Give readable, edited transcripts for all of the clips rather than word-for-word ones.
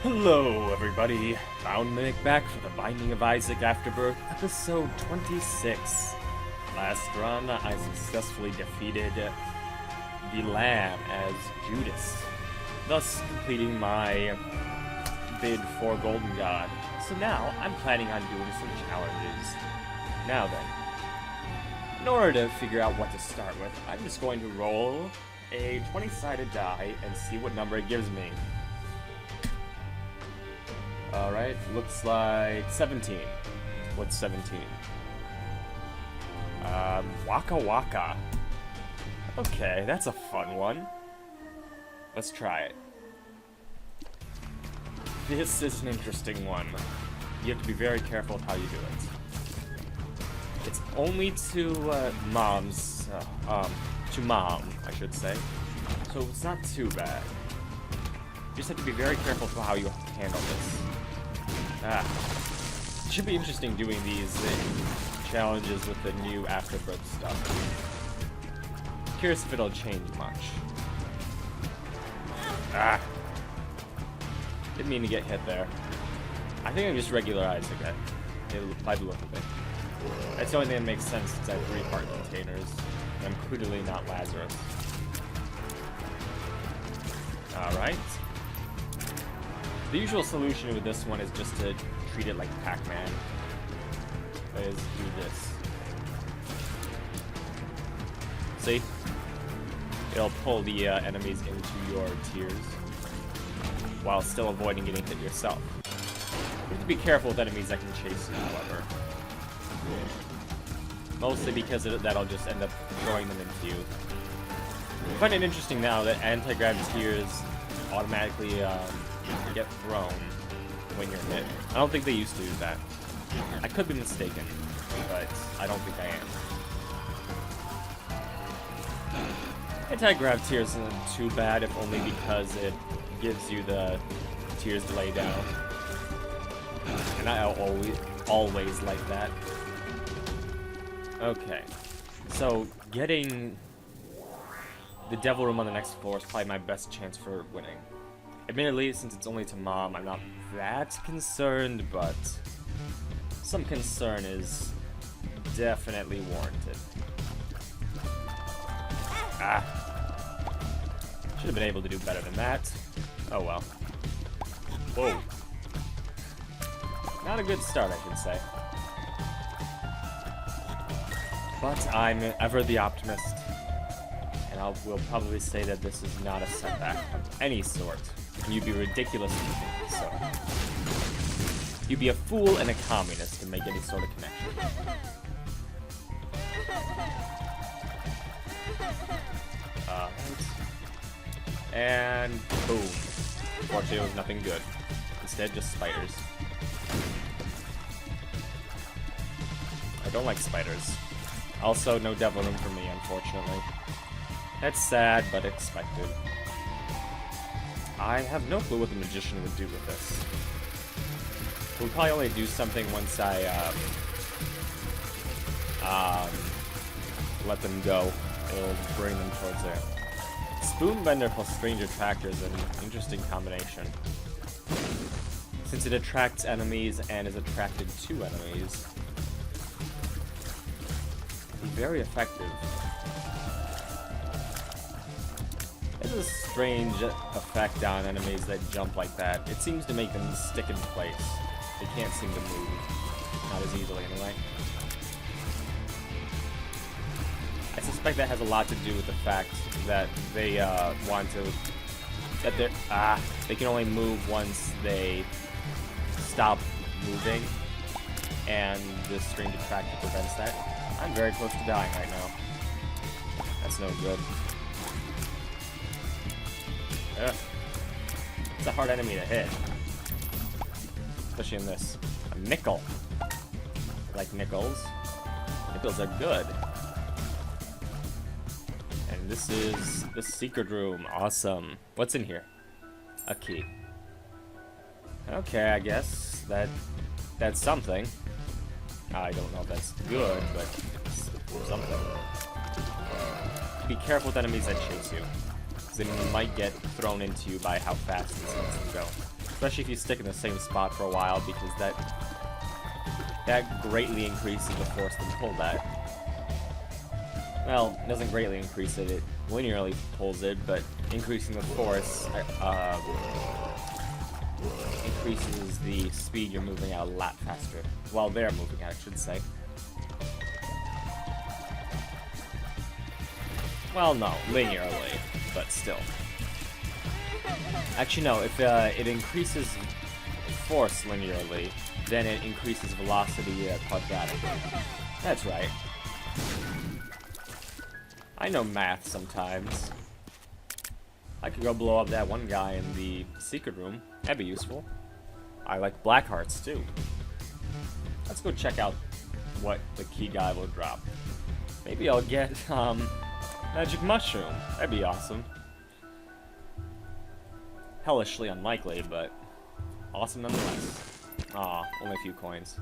Hello, everybody. Found Mick back for the Binding of Isaac Afterbirth, episode 26. Last run, I successfully defeated the Lamb as Judas, thus completing my bid for Golden God. So now, I'm planning on doing some challenges. Now then, in order to figure out what to start with, I'm just going to roll a 20-sided die and see what number it gives me. Alright, looks like 17. What's 17? Waka Waka. Okay, that's a fun one. Let's try it. This is an interesting one. You have to be very careful with how you do it. It's only to mom, I should say. So it's not too bad. You just have to be very careful for how you handle this. It should be interesting doing these challenges with the new Afterbirth stuff. Curious if it'll change much. Didn't mean to get hit there. I think I'm just regular Isaac by the look of it. That's the only thing that makes sense since I have 3 heart containers. And I'm clearly not Lazarus. Alright. The usual solution with this one is just to treat it like Pac-Man. That is, do this. See? It'll pull the enemies into your tiers, while still avoiding getting hit yourself. You have to be careful with enemies that can chase you, however. Mostly because that'll just end up throwing them into you. I find it interesting now that anti-grav tiers automatically get thrown when you're hit. I don't think they used to do that. I could be mistaken, but I don't think I am. Anti-grav tiers isn't too bad, if only because it gives you the tiers to lay down. And I always like that. Okay, so getting the Devil Room on the next floor is probably my best chance for winning. Admittedly, since it's only to mom, I'm not that concerned, but some concern is definitely warranted. Should have been able to do better than that. Oh well. Whoa. Not a good start, I should say. But I'm ever the optimist, and will probably say that this is not a setback of any sort. You'd be ridiculous if you think so. You'd be a fool and a communist to make any sort of connection. And boom. Fortunately, it was nothing good. Instead, just spiders. I don't like spiders. Also, no Devil Room for me, unfortunately. That's sad, but expected. I have no clue what the Magician would do with this. We'll probably only do something once I, let them go. It'll bring them towards there. Spoonbender plus Strange Attractor is an interesting combination. Since it attracts enemies and is attracted to enemies, it'll be very effective. It has a strange effect on enemies that jump like that. It seems to make them stick in place. They can't seem to move. Not as easily, anyway. I suspect that has a lot to do with the fact that they they can only move once they stop moving, and this Strange Attractor prevents that. I'm very close to dying right now. That's no good. Ugh. It's a hard enemy to hit. Especially in this. A nickel. I like nickels. Nickels are good. And this is the secret room. Awesome. What's in here? A key. Okay, I guess that's something. I don't know if that's good, but it's something. Be careful with enemies that chase you, because then you might get thrown into you by how fast it seems to go. Especially if you stick in the same spot for a while, because that greatly increases the force to pull that. Well, it doesn't greatly increase it, it linearly pulls it, but increasing the force increases the speed you're moving out a lot faster. Well, they're moving out, I should say. Well, no, linearly, but still. Actually, no, if it increases force linearly, then it increases velocity quadratically. That's right. I know math sometimes. I could go blow up that one guy in the secret room. That'd be useful. I like black hearts, too. Let's go check out what the key guy will drop. Maybe I'll get, magic mushroom. That'd be awesome. Hellishly unlikely, but awesome nonetheless. Aw, only a few coins.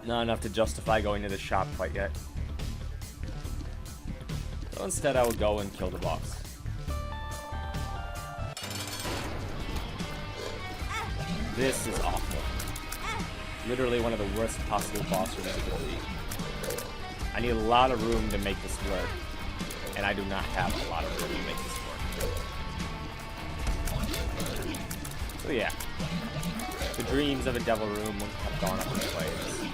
Not enough to justify going to the shop quite yet. So instead I will go and kill the boss. This is awful. Literally one of the worst possible boss rooms to defeat. I need a lot of room to make this work, and I do not have a lot of room to make this work. So yeah, the dreams of a devil room have gone up in flames.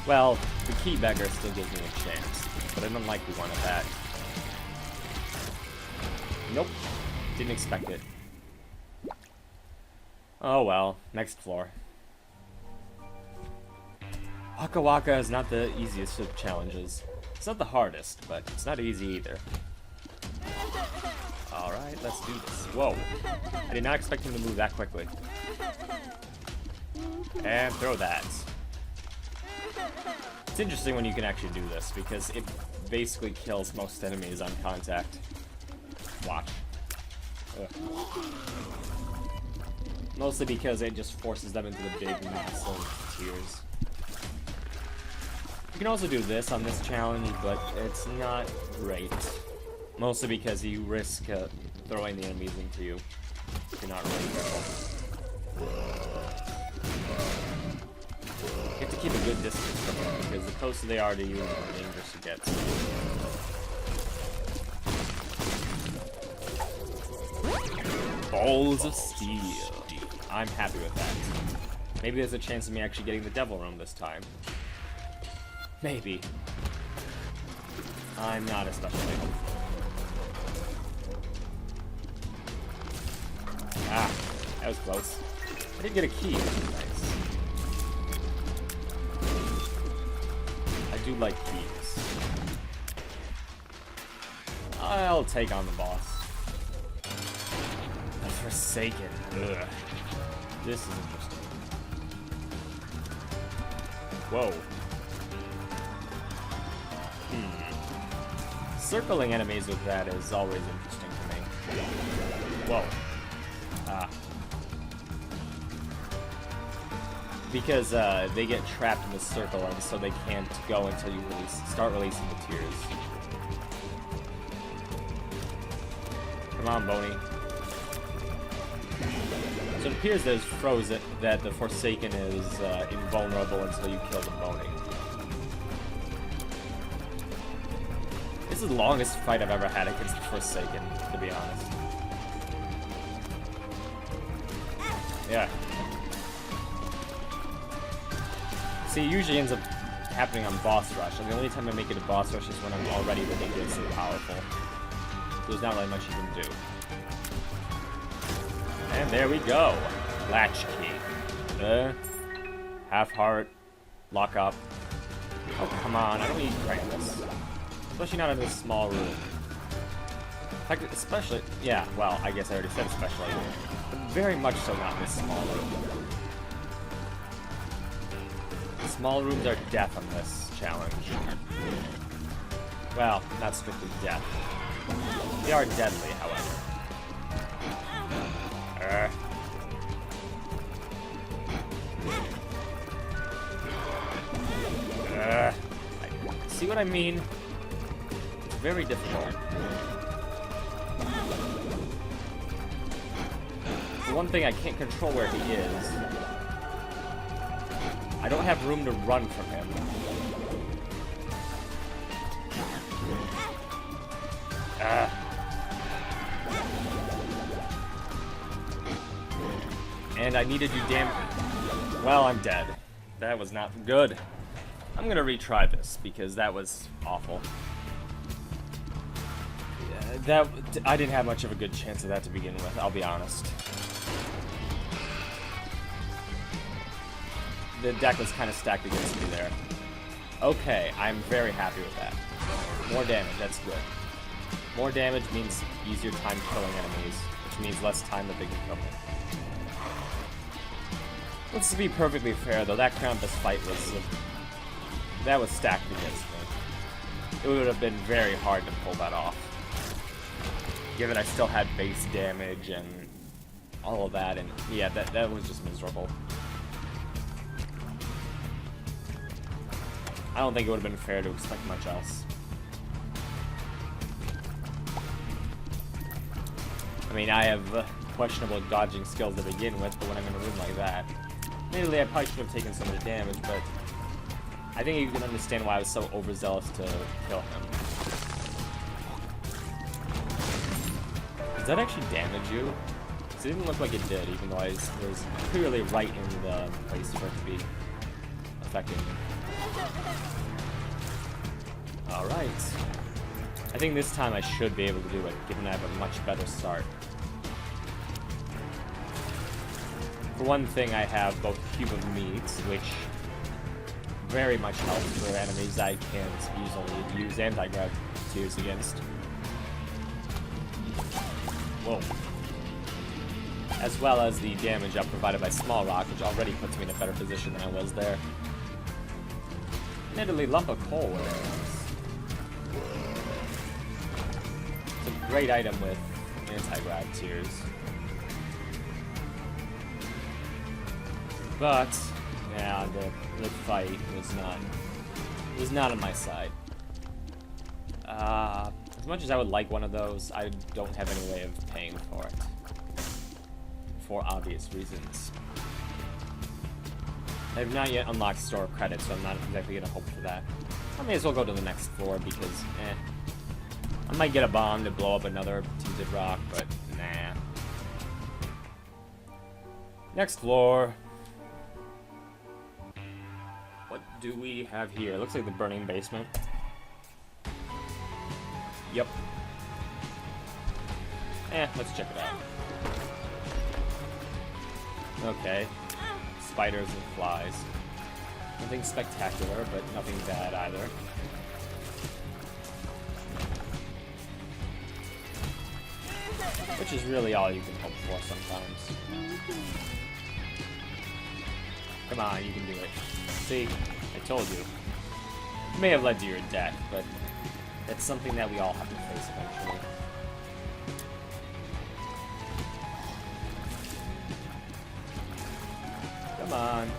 Well, the key beggar still gives me a chance, but an unlikely one at that. Nope, didn't expect it. Oh well, next floor. Waka Waka is not the easiest of challenges. It's not the hardest, but it's not easy either. Alright, let's do this. Whoa. I did not expect him to move that quickly. And throw that. It's interesting when you can actually do this, because it basically kills most enemies on contact. Watch. Ugh. Mostly because it just forces them into the big mass of tears. You can also do this on this challenge, but it's not great. Mostly because you risk throwing the enemies into you if you're not really careful. You have to keep a good distance from them, because the closer they are to you, the more dangerous it gets. Balls of Steel. I'm happy with that. Maybe there's a chance of me actually getting the Devil Room this time. Maybe. I'm not especially hopeful. Ah, that was close. I did get a key. Nice. I do like keys. I'll take on the boss. The Forsaken. Ugh. This is interesting. Whoa. Circling enemies with that is always interesting to me. Whoa. Ah. Because they get trapped in the circle, and so they can't go until you start releasing the tears. Come on, BoI. So it appears that the Forsaken is invulnerable until you kill the BoI. This is the longest fight I've ever had against the Forsaken, to be honest. Yeah. See, it usually ends up happening on boss rush, and the only time I make it a boss rush is when I'm already ridiculously powerful. So there's not really much you can do. And there we go. Latch key. Half heart. Lock up. Oh, come on. I don't need Krampus. Especially not in this small room. In fact, especially... Yeah, well, I guess I already said especially. But very much so not in this small room. Small rooms are death on this challenge. Well, not strictly death. They are deadly, however. See what I mean? It's very difficult. The one thing I can't control where he is. I don't have room to run from him. And I need to do damage. Well, I'm dead. That was not good. I'm gonna retry this because that was awful. I didn't have much of a good chance of that to begin with, I'll be honest. The deck was kind of stacked against me there. Okay, I'm very happy with that. More damage, that's good. More damage means easier time killing enemies, which means less time that they can kill me. Let's be perfectly fair though, that Krampus fight was stacked against me. It would have been very hard to pull that off. Given I still had base damage and all of that, and yeah, that was just miserable. I don't think it would have been fair to expect much else. I mean, I have questionable dodging skills to begin with, but when I'm in a room like that, admittedly, I probably should have taken some of the damage, but I think you can understand why I was so overzealous to kill him. Does that actually damage you? Because it didn't look like it did, even though I was clearly right in the place for it to be affecting me. Alright. I think this time I should be able to do it, given I have a much better start. For one thing, I have both Cube of Meat, which very much helps for enemies I can't usually use anti-grav tears against. Whoa. As well as the damage up provided by Small Rock, which already puts me in a better position than I was there. Admittedly, Lump of Coal it's a great item with anti-grav tears. But, yeah, the fight was not on my side. As much as I would like one of those, I don't have any way of paying for it. For obvious reasons. I have not yet unlocked Store of Credit, so I'm not exactly going to hope for that. I may as well go to the next floor because, I might get a bomb to blow up another tinted rock, but nah. Next floor. What do we have here? Looks like the burning basement. Yep. Let's check it out. Okay. Spiders and flies. Nothing spectacular, but nothing bad either. Which is really all you can hope for sometimes. Come on, you can do it. See? I told you. It may have led to your death, but it's something that we all have to face eventually. Come on.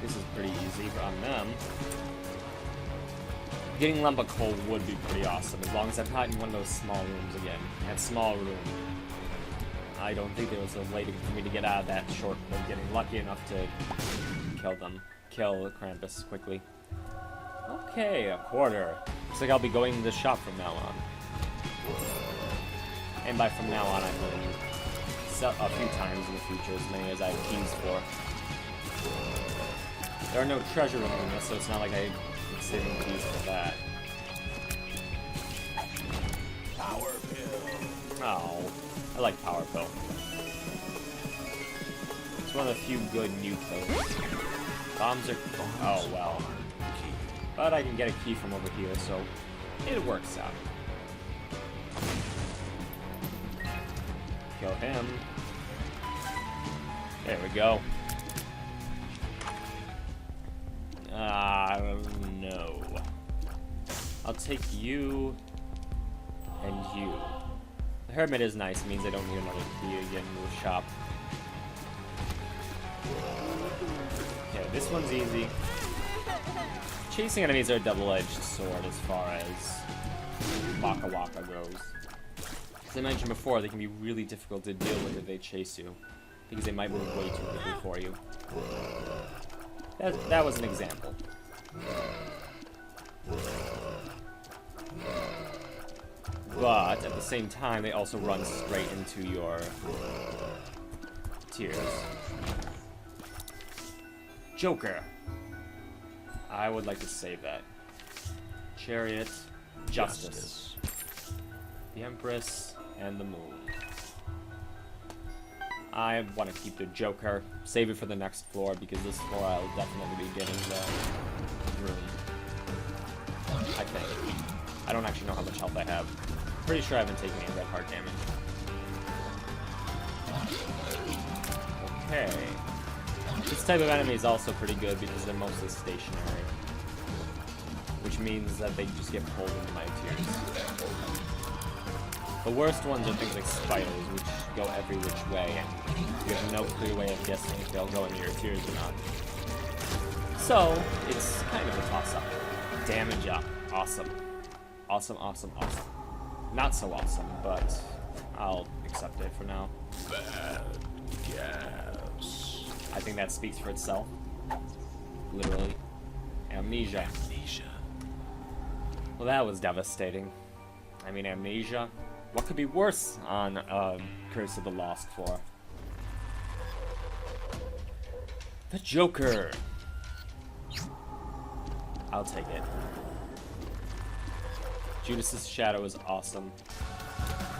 This is pretty easy on them. Getting Lump of Coal would be pretty awesome, as long as I'm not in one of those small rooms again. That small room. I don't think there was a way for me to get out of that short of getting lucky enough to kill Krampus quickly. Okay, a quarter. Looks like I'll be going to the shop from now on. And by from now on, I mean a few times in the future, as many as I have keys for. There are no treasure rooms in this, so it's not like I'm saving keys for that. Power Pill. Oh, I like Power Pill. It's one of the few good new pills. Bombs are... oh, well. But I can get a key from over here, so it works out. Kill him. There we go. No. I'll take you and you. The Hermit is nice. It means I don't need another key again to the shop. Okay, this one's easy. Chasing enemies are a double-edged sword as far as Waka Waka goes. As I mentioned before, they can be really difficult to deal with if they chase you. because they might move way too quickly for you. That was an example. But at the same time, they also run straight into your tiers. Joker. I would like to save that. Chariot, Justice. The Empress, and the Moon. I want to keep the Joker. Save it for the next floor, because this floor I'll definitely be getting the room. I think. I don't actually know how much health I have. Pretty sure I haven't taken any red heart damage. Okay. This type of enemy is also pretty good because they're mostly stationary. Which means that they just get pulled into my tiers. The worst ones are things like spiders, which go every which way, and you have no clear way of guessing if they'll go into your tiers or not. So, it's kind of a toss-up. Damage up. Awesome. Awesome, awesome, awesome. Not so awesome, but I'll accept it for now. Bad gas. I think that speaks for itself. Literally. Amnesia. Amnesia. Well, that was devastating. I mean, amnesia. What could be worse on Curse of the Lost 4? The Joker. I'll take it. Judas's Shadow is awesome.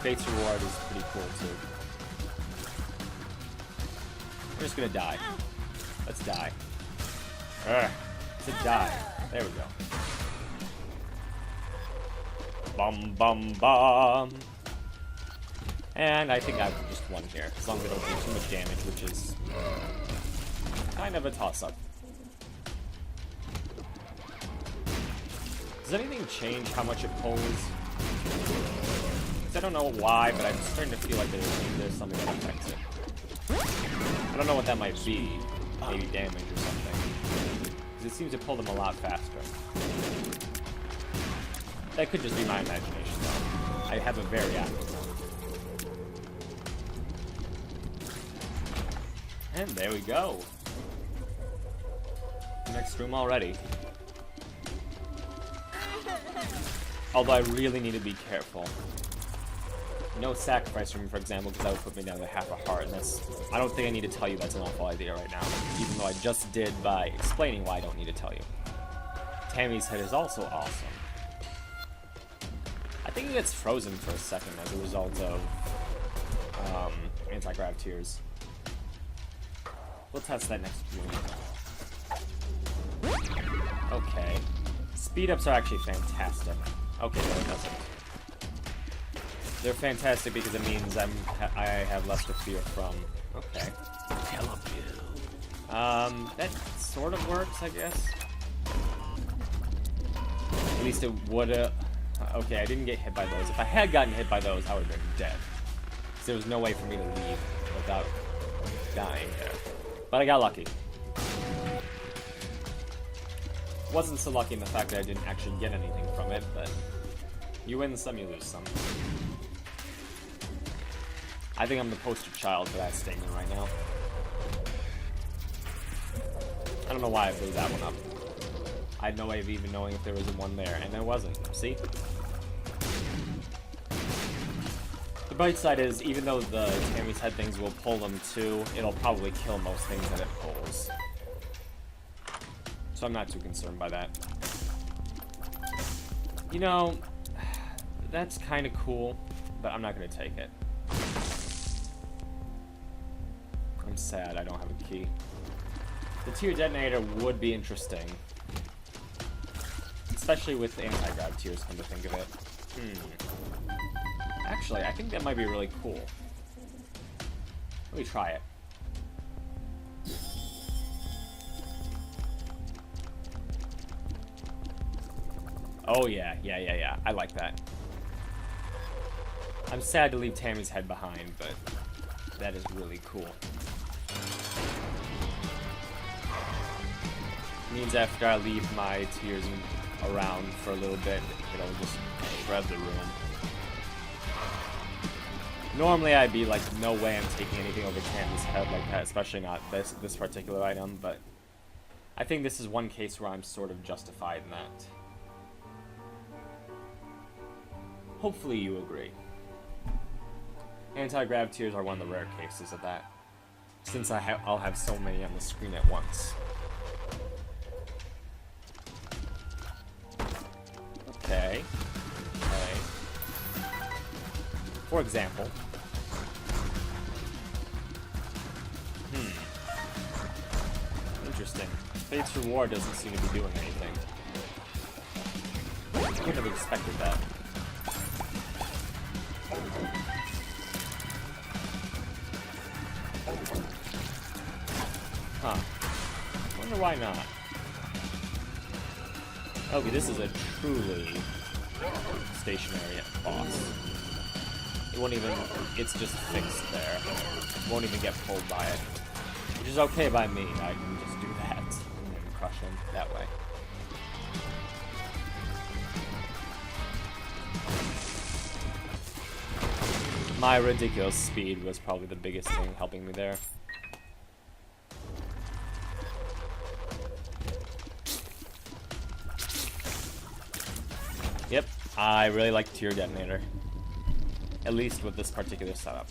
Fate's Reward is pretty cool too. We're just gonna die. Let's die. Let's die. There we go. Bum bum bum. And I think I've just won here, as long as I don't do too much damage, which is kind of a toss-up. Does anything change how much it pulls? I don't know why, but I'm starting to feel like there's something that affects it. I don't know what that might be. Maybe damage or something. Because it seems to pull them a lot faster. That could just be my imagination, though. I have a very active one. And there we go. Next room already. Although I really need to be careful. No sacrifice for me, for example, because that would put me down to half a heart, and that's... I don't think I need to tell you that's an awful idea right now, even though I just did by explaining why I don't need to tell you. Tammy's head is also awesome. I think it gets frozen for a second as a result of anti-grav tears. We'll test that next room. Okay. Speed-ups are actually fantastic. Okay, no, it doesn't. They're fantastic because it means I have less to fear from. Okay. That sort of works, I guess. At least it would've... Okay, I didn't get hit by those. If I had gotten hit by those, I would've been dead. Because there was no way for me to leave without dying there. But I got lucky. Wasn't so lucky in the fact that I didn't actually get anything from it, but you win some, you lose some. I think I'm the poster child for that statement right now. I don't know why I blew that one up. I had no way of even knowing if there was one there, and there wasn't. See? The bright side is, even though the Tammy's head things will pull them too, it'll probably kill most things that it pulls. So I'm not too concerned by that. You know, that's kind of cool, but I'm not going to take it. I'm sad I don't have a key. The tier detonator would be interesting. Especially with anti-grav tiers, come to think of it. Actually, I think that might be really cool. Let me try it. Oh yeah. I like that. I'm sad to leave Tammy's head behind, but that is really cool. Means after I leave my tiers around for a little bit, it'll just shred the room. Normally I'd be like, no way I'm taking anything over Candace's head like that, especially not this particular item, but I think this is one case where I'm sort of justified in that. Hopefully you agree. Anti-grav tears are one of the rare cases of that, since I'll have so many on the screen at once. Okay. For example. Interesting. Fate's Reward doesn't seem to be doing anything. I wouldn't have expected that. Huh. Wonder why not. Okay, this is a truly stationary boss. It won't even, it's just fixed there. It won't even get pulled by it. Which is okay by me, I can just do that and then crush him that way. My ridiculous speed was probably the biggest thing helping me there. Yep, I really like Tear Detonator. At least with this particular setup.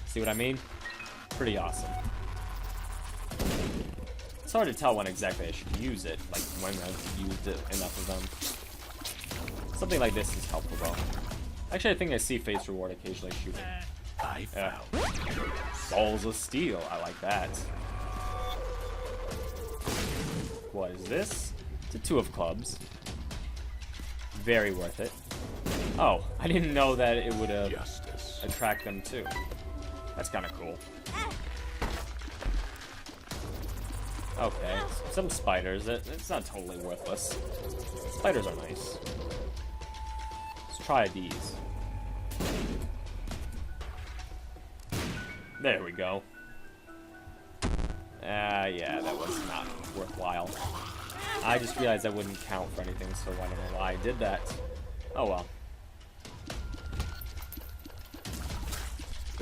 See what I mean? Pretty awesome. It's hard to tell when exactly I should use it, like when I've used it enough of them. Something like this is helpful though. Actually, I think I see Fate's Reward occasionally shooting. Balls of Steel, I like that. What is this? It's a 2 of clubs. Very worth it. Oh, I didn't know that it would attract them too. That's kind of cool. Okay, some spiders. It's not totally worthless. Spiders are nice. Let's try these. There we go. Yeah, that was not worthwhile. I just realized that wouldn't count for anything, so I don't know why I did that. Oh well.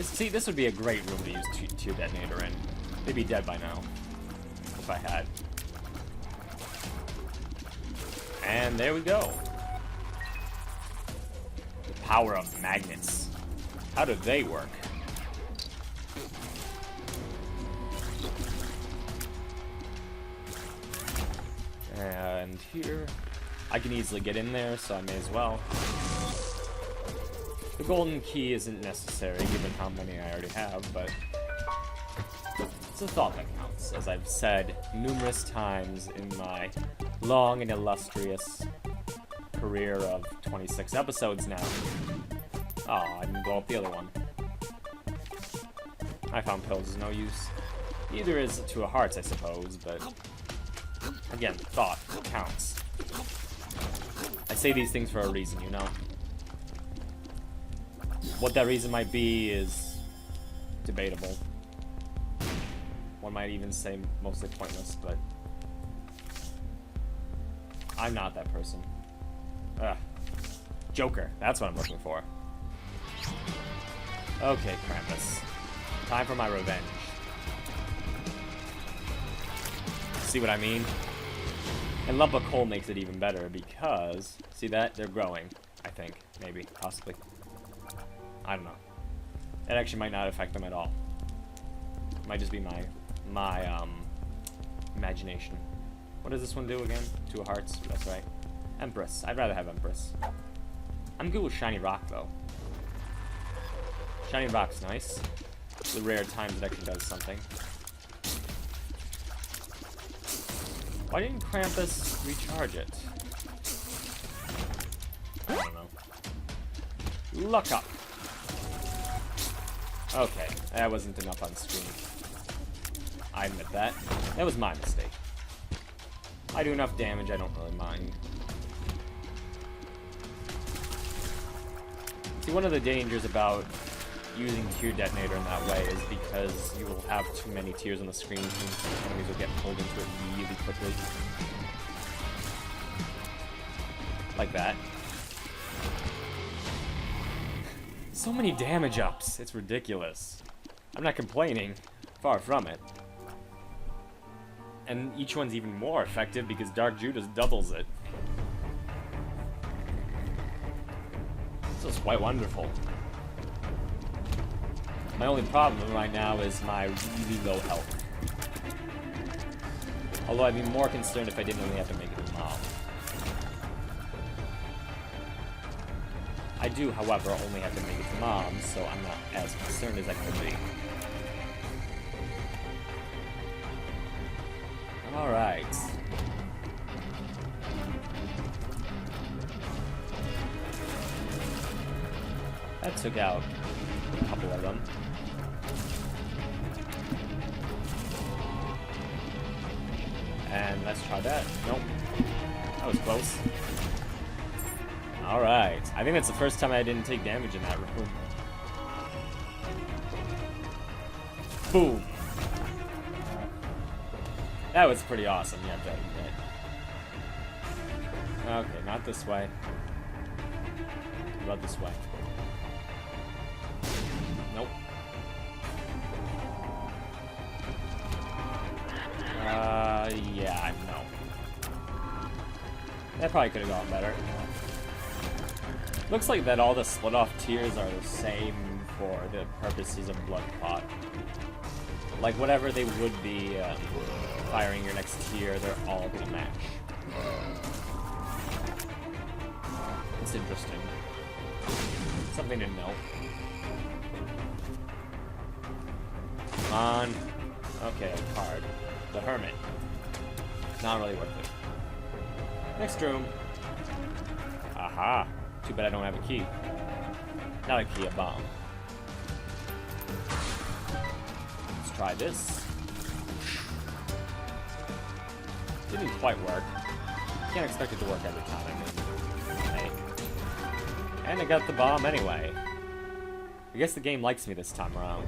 See, this would be a great room to use Tear Detonator in. They'd be dead by now. If I had. And there we go. The power of magnets. How do they work? And here, I can easily get in there, so I may as well. The golden key isn't necessary, given how many I already have, but it's a thought that counts, as I've said numerous times in my long and illustrious career of 26 episodes now. Oh, I didn't blow up the other one. I found pills is no use. Neither is 2 of hearts, I suppose, but again, thought counts. I say these things for a reason, you know? What that reason might be is debatable. One might even say mostly pointless, but I'm not that person. Ugh. Joker, that's what I'm looking for. Okay, Krampus. Time for my revenge. See what I mean? And lump of coal makes it even better because, see that? They're growing, I think. Maybe, possibly. I don't know. It actually might not affect them at all. It might just be my imagination. What does this one do again? 2 of hearts, that's right. Empress, I'd rather have Empress. I'm good with Shiny Rock though. Shiny Rock's nice. The rare times it actually does something. Why didn't Krampus recharge it? I don't know. Luck up. Okay, that wasn't enough on screen. I admit that. That was my mistake. I do enough damage, I don't really mind. See, one of the dangers about using Tear Detonator in that way is because you will have too many tears on the screen and enemies will get pulled into it really quickly. Like that. So many damage ups. It's ridiculous. I'm not complaining. Far from it. And each one's even more effective because Dark Judas doubles it. This is quite wonderful. My only problem right now is my really low health. Although I'd be more concerned if I didn't only have to make it to Mom. I do, however, only have to make it to Mom, so I'm not as concerned as I could be. Alright. That took out a couple of them. And let's try that. Nope. That was close. Alright. I think that's the first time I didn't take damage in that room. Boom. That was pretty awesome, you have to admit. Okay, not this way. What about this way? Nope. Yeah, no. That probably could have gone better. Looks like that all the split-off tiers are the same for the purposes of Blood Pot. Like, whatever they would be firing your next tier, they're all gonna match. It's interesting. Something to note. Come on. Okay, a card. The Hermit. Not really worth it. Next room. Aha. Too bad I don't have a key. Not a key, a bomb. Let's try this. Didn't quite work. Can't expect it to work every time, I mean. Hey. And I got the bomb anyway. I guess the game likes me this time around.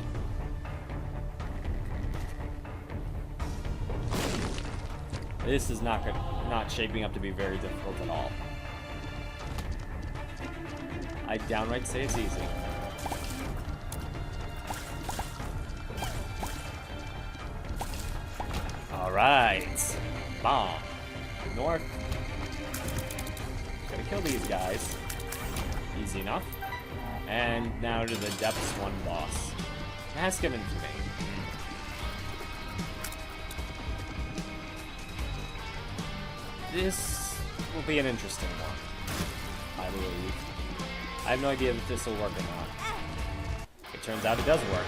This is not shaping up to be very difficult at all. I downright say it's easy. Alright. Bomb. North. Gotta kill these guys. Easy enough. And now to the Depths 1 boss. That's given to me. This will be an interesting one, I believe. I have no idea if this will work or not. It turns out it does work.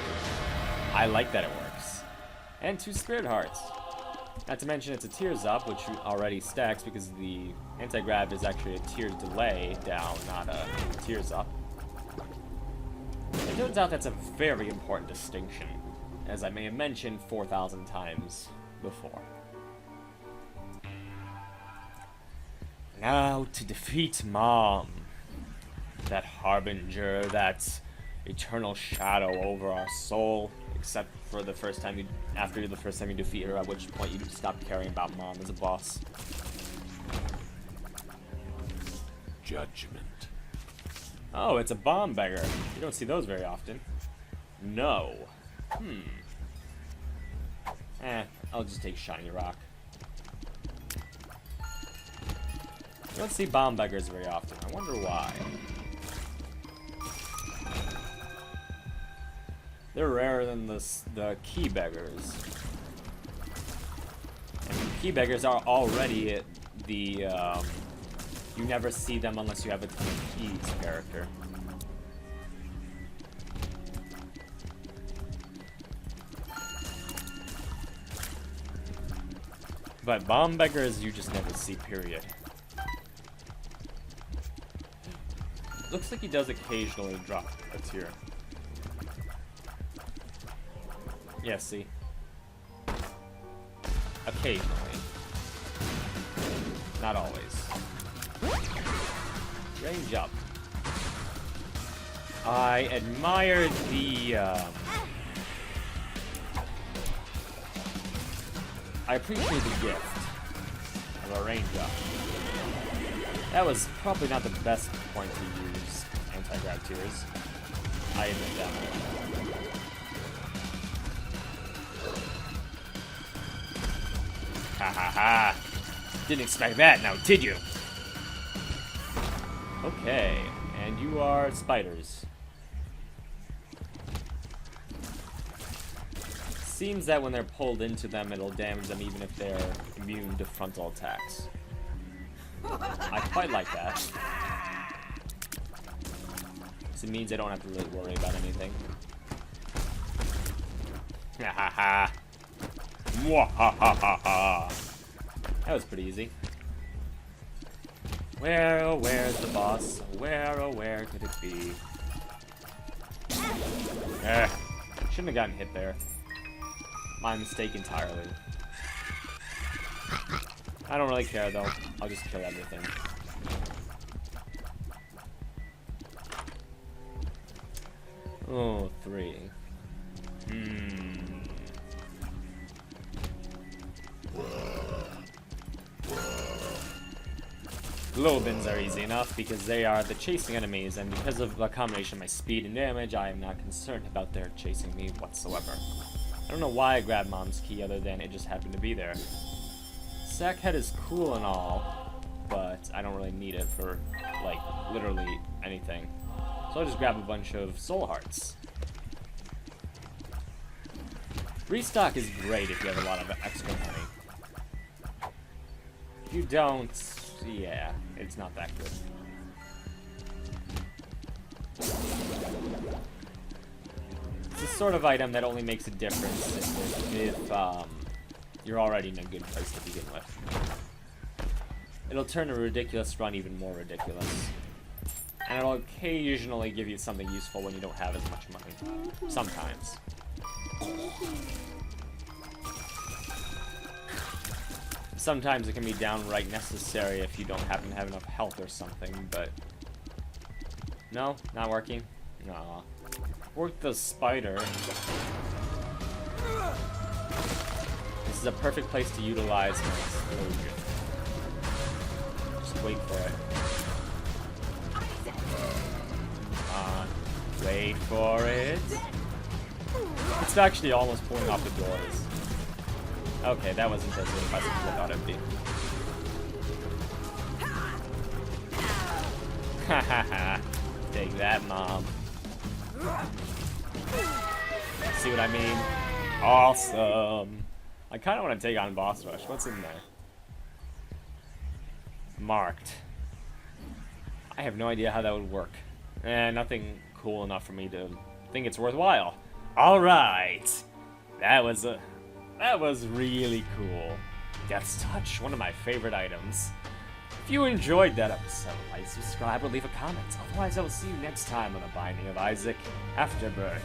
I like that it works. And 2 Spirit Hearts. Not to mention it's a Tears Up, which already stacks because the anti-grav is actually a Tears Delay down, not a Tears Up. It turns out that's a very important distinction, as I may have mentioned 4,000 times before. Now to defeat Mom. That harbinger, that eternal shadow over our soul. Except for the first time after the first time you defeat her, at which point you stop caring about Mom as a boss. Judgment. Oh, it's a bomb beggar. You don't see those very often. No. I'll just take Shiny Rock. You don't see bomb beggars very often. I wonder why. They're rarer than the key beggars. And key beggars are already the you never see them unless you have a keys character. But bomb beggars you just never see, period. Looks like he does occasionally drop a tier. Yeah, see? Occasionally. Not always. Range up. I admire the, I appreciate the gift of a range up. That was probably not the best point to use anti-grav tiers. I admit that. Ha ha ha. Didn't expect that now, did you? Okay, and you are spiders. Seems that when they're pulled into them, it'll damage them even if they're immune to frontal attacks. I quite like that. So it means I don't have to really worry about anything. Ha ha ha. Mwahahaha. That was pretty easy. Where, oh, where's the boss? Where, oh, where could it be? Shouldn't have gotten hit there. My mistake entirely. I don't really care, though. I'll just kill everything. Oh, 3. Glow bins are easy enough because they are the chasing enemies, and because of the combination of my speed and damage, I am not concerned about their chasing me whatsoever. I don't know why I grabbed Mom's key other than it just happened to be there. Sackhead is cool and all, but I don't really need it for, like, literally anything. So I'll just grab a bunch of soul hearts. Restock is great if you have a lot of extra money. If you don't, yeah, it's not that good. It's the sort of item that only makes a difference if you're already in a good place to begin with. It'll turn a ridiculous run even more ridiculous. And it'll occasionally give you something useful when you don't have as much money. Sometimes. Sometimes it can be downright necessary if you don't happen to have enough health or something, but... No? Not working? No. Work the spider. This is a perfect place to utilize my explosion. Just wait for it. Come on. Wait for it. It's actually almost pulling off the doors. Okay, that wasn't as impressive as I thought it'd be. Hahaha. Take that, Mom. See what I mean? Awesome. I kind of want to take on Boss Rush. What's in there? Marked. I have no idea how that would work. Nothing cool enough for me to think it's worthwhile. All right. That was really cool. Death's Touch, one of my favorite items. If you enjoyed that episode, like, subscribe, or leave a comment. Otherwise, I will see you next time on The Binding of Isaac Afterbirth.